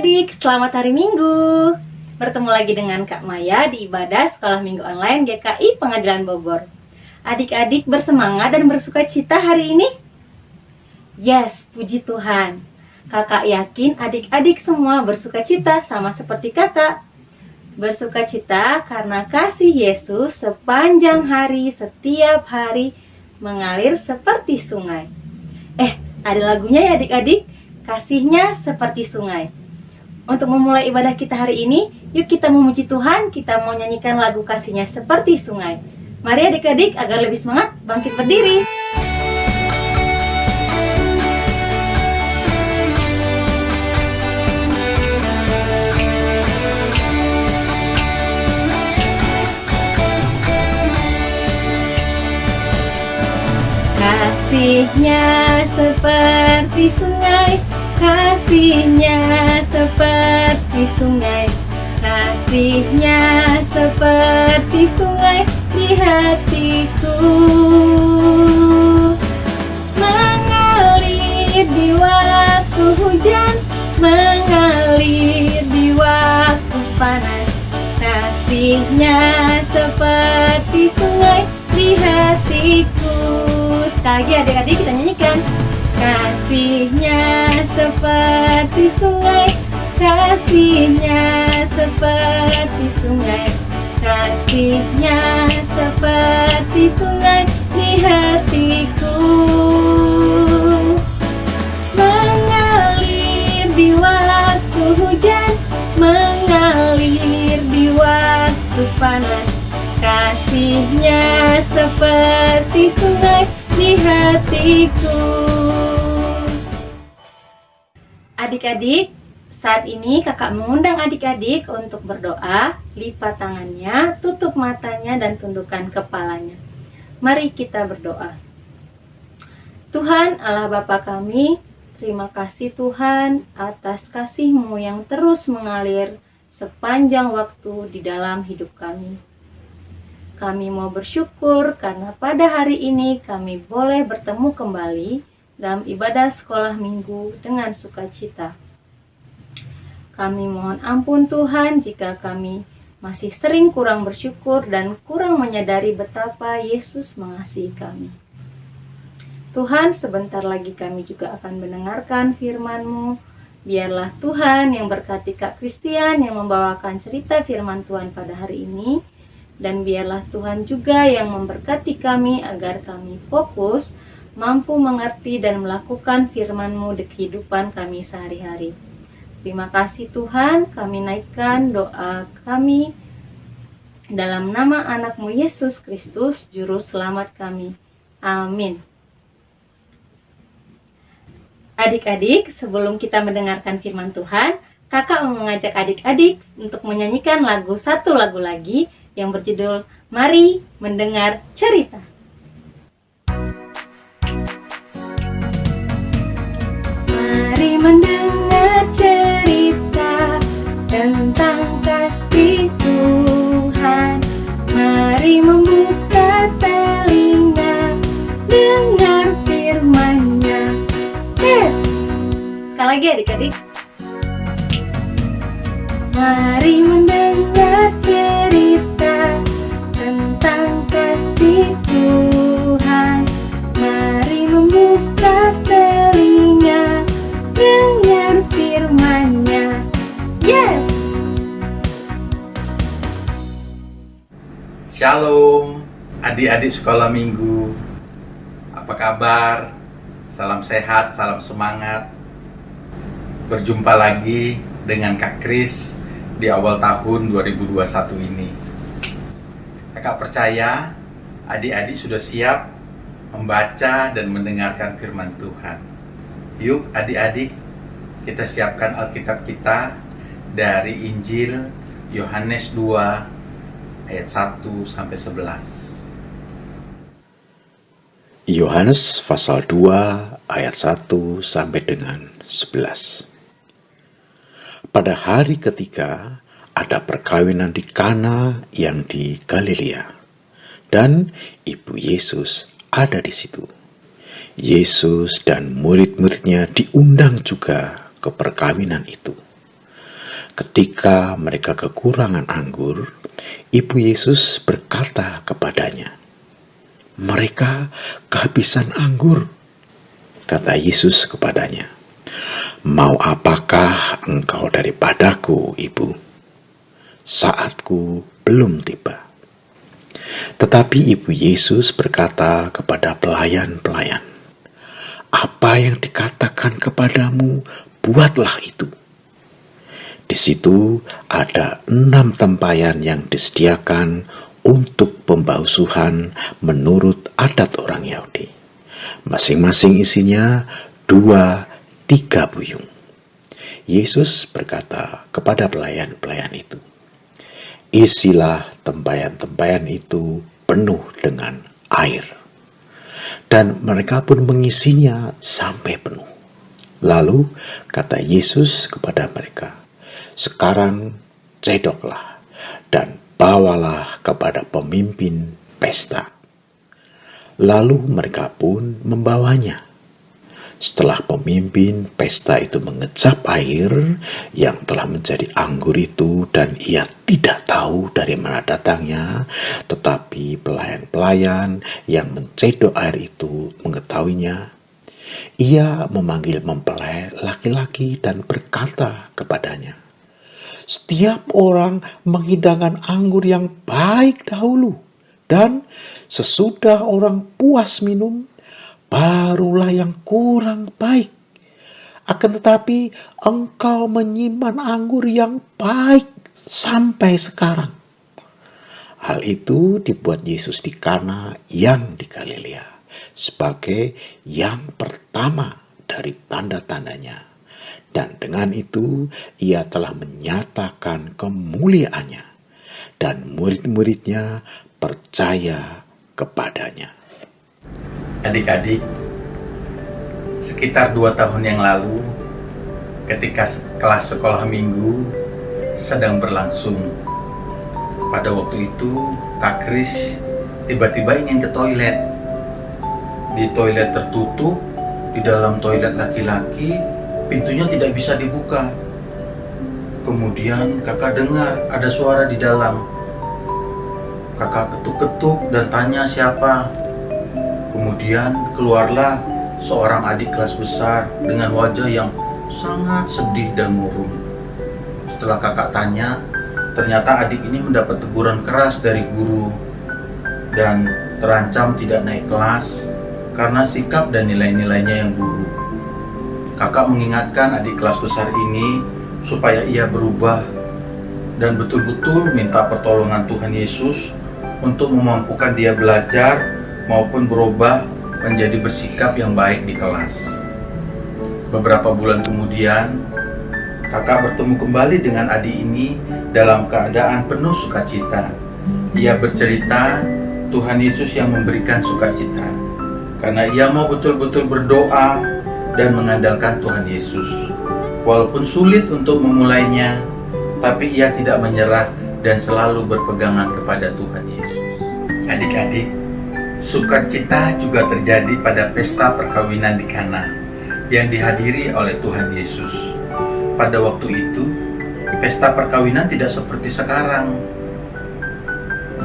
adik-adik, selamat hari Minggu. Bertemu lagi dengan Kak Maya di ibadah Sekolah Minggu Online GKI Pengadilan Bogor. Adik-adik bersemangat dan bersuka cita hari ini? Yes, puji Tuhan. Kakak yakin adik-adik semua bersuka cita sama seperti kakak. Bersuka cita karena kasih Yesus sepanjang hari, setiap hari mengalir seperti sungai. Ada lagunya ya adik-adik? Kasihnya seperti sungai. Untuk memulai ibadah kita hari ini, yuk kita memuji Tuhan, kita mau nyanyikan lagu kasihnya seperti sungai. Mari adik-adik agar lebih semangat, bangkit berdiri. Kasihnya seperti sungai, kasihnya seperti sungai, kasihnya seperti sungai di hatiku. Mengalir di waktu hujan, mengalir di waktu panas. Kasihnya seperti sungai di hatiku. Sekali lagi adik-adik kita nyanyikan. Kasihnya seperti sungai, kasihnya seperti sungai, kasihnya seperti sungai di hatiku. Mengalir di waktu hujan, mengalir di waktu panas. Kasihnya seperti sungai di hatiku. Adik-adik, saat ini kakak mengundang adik-adik untuk berdoa, lipat tangannya, tutup matanya, dan tundukkan kepalanya. Mari kita berdoa. Tuhan Allah Bapa kami, terima kasih Tuhan atas kasih-Mu yang terus mengalir sepanjang waktu di dalam hidup kami. Kami mau bersyukur karena pada hari ini kami boleh bertemu kembali dalam ibadah sekolah minggu dengan sukacita. Kami mohon ampun Tuhan jika kami masih sering kurang bersyukur dan kurang menyadari betapa Yesus mengasihi kami. Tuhan, sebentar lagi kami juga akan mendengarkan firman-Mu. Biarlah Tuhan yang berkati Kak Christian yang membawakan cerita firman Tuhan pada hari ini. Dan biarlah Tuhan juga yang memberkati kami agar kami fokus, mampu mengerti dan melakukan firman-Mu di kehidupan kami sehari-hari. Terima kasih Tuhan, kami naikkan doa kami dalam nama anak-Mu Yesus Kristus, Juru Selamat kami. Amin. Adik-adik, sebelum kita mendengarkan firman Tuhan, kakak mau mengajak adik-adik untuk menyanyikan satu lagu lagi yang berjudul Mari Mendengar Cerita. Mari mendengar cerita tentang kasih Tuhan. Mari membuka telinga, dengar firman-Nya. Yes! Sekali lagi adik-adik. Mari mendengar cerita tentang kasih Tuhan. Mari membuka telinga, dengar firman-Nya. Yes! Shalom, adik-adik sekolah minggu. Apa kabar? Salam sehat, salam semangat. Berjumpa lagi dengan Kak Kris di awal tahun 2021 ini. Kakak percaya adik-adik sudah siap membaca dan mendengarkan firman Tuhan. Yuk adik-adik, kita siapkan Alkitab kita dari Injil Yohanes 2 ayat 1 sampai 11. Yohanes pasal 2 ayat 1 sampai dengan 11. Pada hari ketiga ada perkawinan di Kana yang di Galilea, dan ibu Yesus ada di situ. Yesus dan murid-muridnya diundang juga ke perkawinan itu. Ketika mereka kekurangan anggur, Ibu Yesus berkata kepadanya, "Mereka kehabisan anggur." Kata Yesus kepadanya, "Mau apakah engkau daripadaku, Ibu? Saatku belum tiba." Tetapi Ibu Yesus berkata kepada pelayan-pelayan, "Apa yang dikatakan kepadamu, buatlah itu." Di situ ada 6 tempayan yang disediakan untuk pembasuhan menurut adat orang Yahudi. Masing-masing isinya 2-3 buyung. Yesus berkata kepada pelayan-pelayan itu, "Isilah tempayan-tempayan itu penuh dengan air." Dan mereka pun mengisinya sampai penuh. Lalu kata Yesus kepada mereka, "Sekarang cedoklah dan bawalah kepada pemimpin pesta." Lalu mereka pun membawanya. Setelah pemimpin pesta itu mengecap air yang telah menjadi anggur itu, dan ia tidak tahu dari mana datangnya, tetapi pelayan-pelayan yang mencedok air itu mengetahuinya, ia memanggil mempelai laki-laki dan berkata kepadanya, "Setiap orang menghidangkan anggur yang baik dahulu, dan sesudah orang puas minum, barulah yang kurang baik. Akan tetapi engkau menyimpan anggur yang baik sampai sekarang." Hal itu dibuat Yesus di Kana yang di Galilea sebagai yang pertama dari tanda-tandanya. Dan dengan itu ia telah menyatakan kemuliaannya, dan murid-muridnya percaya kepadanya. Adik-adik, sekitar 2 tahun yang lalu, ketika kelas sekolah minggu sedang berlangsung, pada waktu itu Kak Kris tiba-tiba ingin ke toilet. Di toilet tertutup, di dalam toilet laki-laki, pintunya tidak bisa dibuka. Kemudian kakak dengar ada suara di dalam. Kakak ketuk-ketuk dan tanya siapa. Kemudian keluarlah seorang adik kelas besar dengan wajah yang sangat sedih dan murung. Setelah kakak tanya, ternyata adik ini mendapat teguran keras dari guru dan terancam tidak naik kelas karena sikap dan nilai-nilainya yang buruk. Kakak mengingatkan adik kelas besar ini supaya ia berubah dan betul-betul minta pertolongan Tuhan Yesus untuk memampukan dia belajar maupun berubah menjadi bersikap yang baik di kelas. Beberapa bulan kemudian, kakak bertemu kembali dengan adik ini dalam keadaan penuh sukacita. Ia bercerita Tuhan Yesus yang memberikan sukacita, karena ia mau betul-betul berdoa dan mengandalkan Tuhan Yesus. Walaupun sulit untuk memulainya, tapi ia tidak menyerah dan selalu berpegangan kepada Tuhan Yesus. Adik-adik, sukacita juga terjadi pada pesta perkawinan di Kana yang dihadiri oleh Tuhan Yesus. Pada waktu itu, pesta perkawinan tidak seperti sekarang,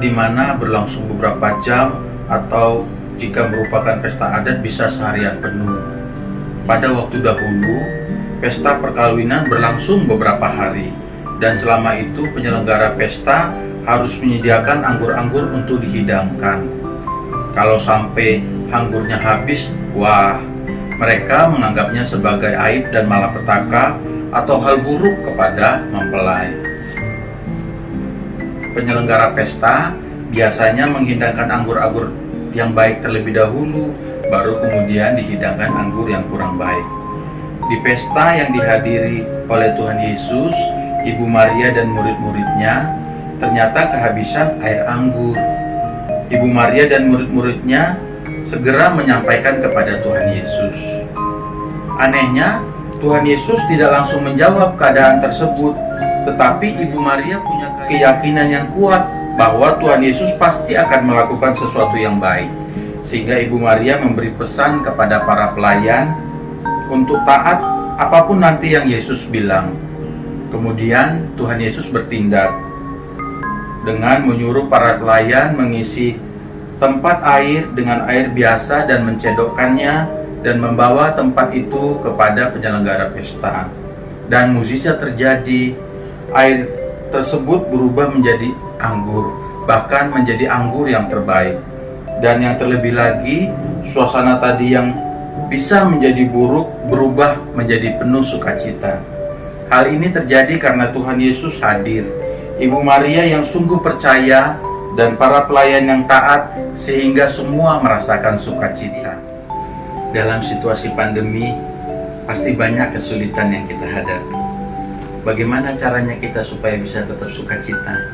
di mana berlangsung beberapa jam atau jika merupakan pesta adat bisa seharian penuh. Pada waktu dahulu, pesta perkawinan berlangsung beberapa hari, dan selama itu penyelenggara pesta harus menyediakan anggur-anggur untuk dihidangkan. Kalau sampai anggurnya habis, wah, mereka menganggapnya sebagai aib dan malapetaka atau hal buruk kepada mempelai. Penyelenggara pesta biasanya menghidangkan anggur-anggur yang baik terlebih dahulu, baru kemudian dihidangkan anggur yang kurang baik. Di pesta yang dihadiri oleh Tuhan Yesus, Ibu Maria dan murid-muridnya ternyata kehabisan air anggur. Ibu Maria dan murid-muridnya segera menyampaikan kepada Tuhan Yesus. Anehnya, Tuhan Yesus tidak langsung menjawab keadaan tersebut, tetapi Ibu Maria punya keyakinan yang kuat bahwa Tuhan Yesus pasti akan melakukan sesuatu yang baik. Sehingga Ibu Maria memberi pesan kepada para pelayan untuk taat apapun nanti yang Yesus bilang. Kemudian Tuhan Yesus bertindak dengan menyuruh para pelayan mengisi tempat air dengan air biasa dan mencedokkannya dan membawa tempat itu kepada penyelenggara pesta. Dan mukjizat terjadi, air tersebut berubah menjadi anggur, bahkan menjadi anggur yang terbaik. Dan yang terlebih lagi, suasana tadi yang bisa menjadi buruk berubah menjadi penuh sukacita. Hal ini terjadi karena Tuhan Yesus hadir, Ibu Maria yang sungguh percaya, dan para pelayan yang taat, sehingga semua merasakan sukacita. Dalam situasi pandemi, pasti banyak kesulitan yang kita hadapi. Bagaimana caranya kita supaya bisa tetap sukacita?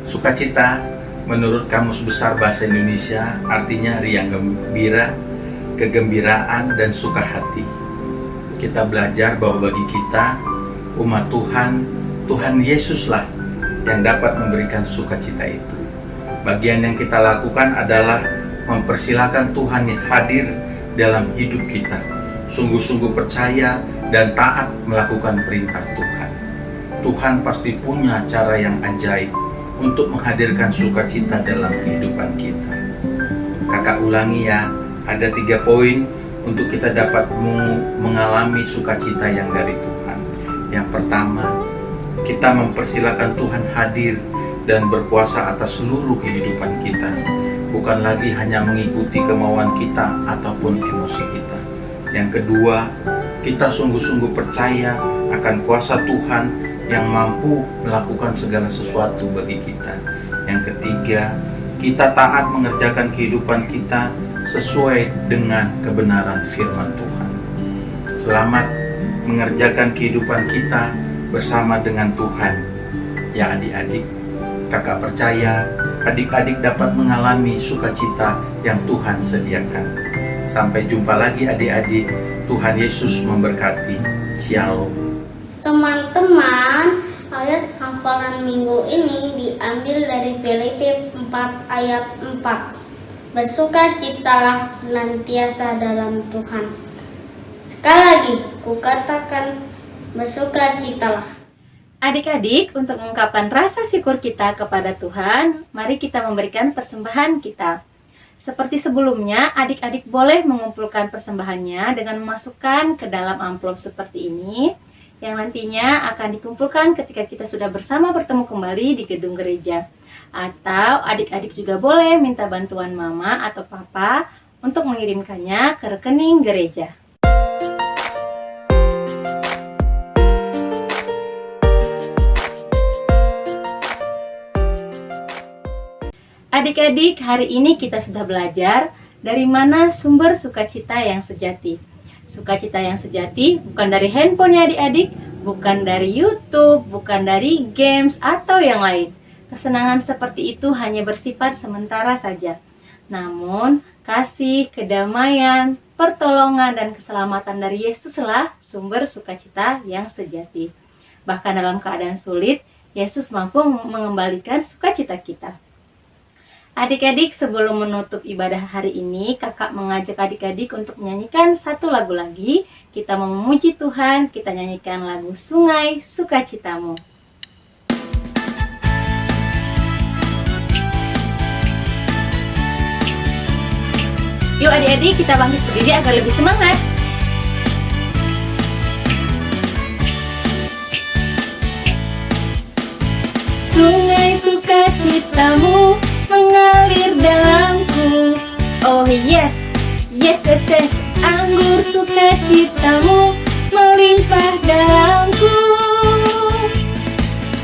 Sukacita, menurut Kamus Besar Bahasa Indonesia, artinya riang gembira, kegembiraan, dan suka hati. Kita belajar bahwa bagi kita, umat Tuhan, Tuhan Yesuslah yang dapat memberikan sukacita itu. Bagian yang kita lakukan adalah mempersilahkan Tuhan yang hadir dalam hidup kita, sungguh-sungguh percaya dan taat melakukan perintah Tuhan. Tuhan pasti punya cara yang ajaib untuk menghadirkan sukacita dalam kehidupan kita. Kakak ulangi ya, ada 3 poin untuk kita dapat mengalami sukacita yang dari Tuhan. Yang pertama, kita mempersilahkan Tuhan hadir dan berkuasa atas seluruh kehidupan kita, bukan lagi hanya mengikuti kemauan kita ataupun emosi kita. Yang kedua, kita sungguh-sungguh percaya akan kuasa Tuhan yang mampu melakukan segala sesuatu bagi kita. Yang ketiga, kita taat mengerjakan kehidupan kita sesuai dengan kebenaran firman Tuhan. Selamat mengerjakan kehidupan kita bersama dengan Tuhan. Ya adik-adik, kakak percaya adik-adik dapat mengalami sukacita yang Tuhan sediakan. Sampai jumpa lagi adik-adik. Tuhan Yesus memberkati. Shalom. Teman-teman, ayat hafalan minggu ini diambil dari Filipi 4 ayat 4. Bersukacitalah senantiasa dalam Tuhan. Sekali lagi, kukatakan bersukacitalah. Adik-adik, untuk mengungkapkan rasa syukur kita kepada Tuhan, mari kita memberikan persembahan kita. Seperti sebelumnya, adik-adik boleh mengumpulkan persembahannya dengan memasukkan ke dalam amplop seperti ini, yang nantinya akan dikumpulkan ketika kita sudah bersama bertemu kembali di gedung gereja. Atau adik-adik juga boleh minta bantuan mama atau papa untuk mengirimkannya ke rekening gereja. Adik-adik, hari ini kita sudah belajar dari mana sumber sukacita yang sejati. Sukacita yang sejati bukan dari handphone ya adik-adik, bukan dari YouTube, bukan dari games atau yang lain. Kesenangan seperti itu hanya bersifat sementara saja. Namun, kasih, kedamaian, pertolongan, dan keselamatan dari Yesuslah sumber sukacita yang sejati. Bahkan dalam keadaan sulit, Yesus mampu mengembalikan sukacita kita. Adik-adik, sebelum menutup ibadah hari ini, kakak mengajak adik-adik untuk menyanyikan satu lagu lagi. Kita mau memuji Tuhan, kita nyanyikan lagu Sungai Sukacitamu. Yuk adik-adik, kita bangkit berdiri agar lebih semangat. Sungai sukacitamu mengalir dalamku. Oh yes, yes, yes, yes. Anggur sukacitamu melimpah dalamku.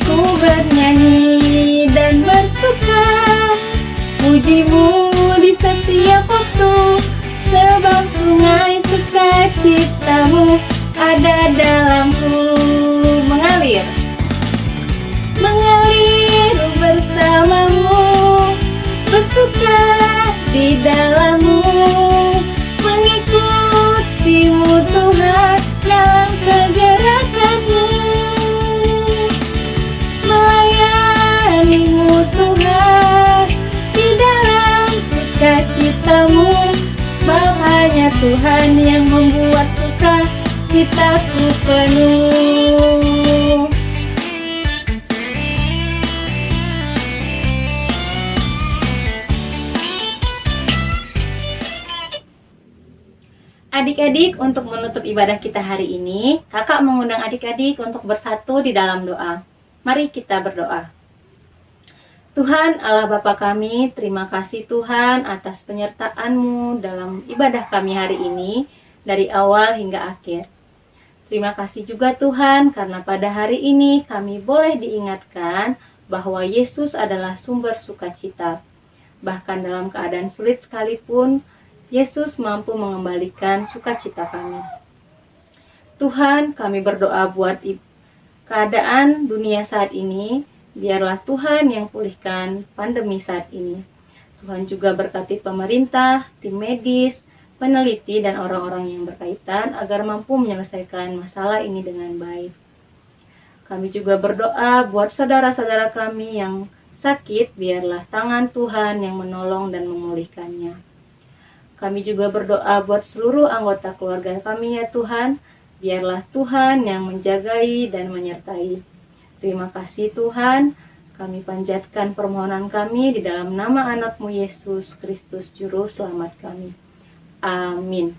Ku bernyanyi dan bersuka, pujimu di setiap waktu, sebab sungai sukacitamu ada dalamku. Mengalir, mengalir bersamamu, bersuka di dalammu, mengikutimu Tuhan dalam kegerakanmu, melayanimu Tuhan di dalam sukacitamu, sebab hanya Tuhan yang membuat sukacitaku penuh. adik-adik, untuk menutup ibadah kita hari ini, kakak mengundang adik-adik untuk bersatu di dalam doa. Mari kita berdoa. Tuhan Allah Bapa kami, terima kasih Tuhan atas penyertaan-Mu dalam ibadah kami hari ini, dari awal hingga akhir. Terima kasih juga Tuhan, karena pada hari ini kami boleh diingatkan bahwa Yesus adalah sumber sukacita. Bahkan dalam keadaan sulit sekalipun, Yesus mampu mengembalikan sukacita kami. Tuhan, kami berdoa buat keadaan dunia saat ini, biarlah Tuhan yang pulihkan pandemi saat ini. Tuhan juga berkati pemerintah, tim medis, peneliti, dan orang-orang yang berkaitan agar mampu menyelesaikan masalah ini dengan baik. Kami juga berdoa buat saudara-saudara kami yang sakit, biarlah tangan Tuhan yang menolong dan memulihkannya. Kami juga berdoa buat seluruh anggota keluarga kami ya Tuhan, biarlah Tuhan yang menjagai dan menyertai. Terima kasih Tuhan, kami panjatkan permohonan kami di dalam nama anak-Mu Yesus Kristus Juru Selamat kami. Amin.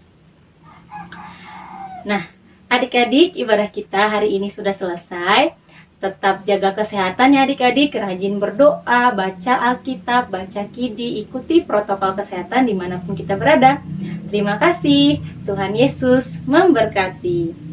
Nah, adik-adik, ibadah kita hari ini sudah selesai. Tetap jaga kesehatan ya adik-adik, rajin berdoa, baca Alkitab, baca Kidi, ikuti protokol kesehatan dimanapun kita berada. Terima kasih, Tuhan Yesus memberkati.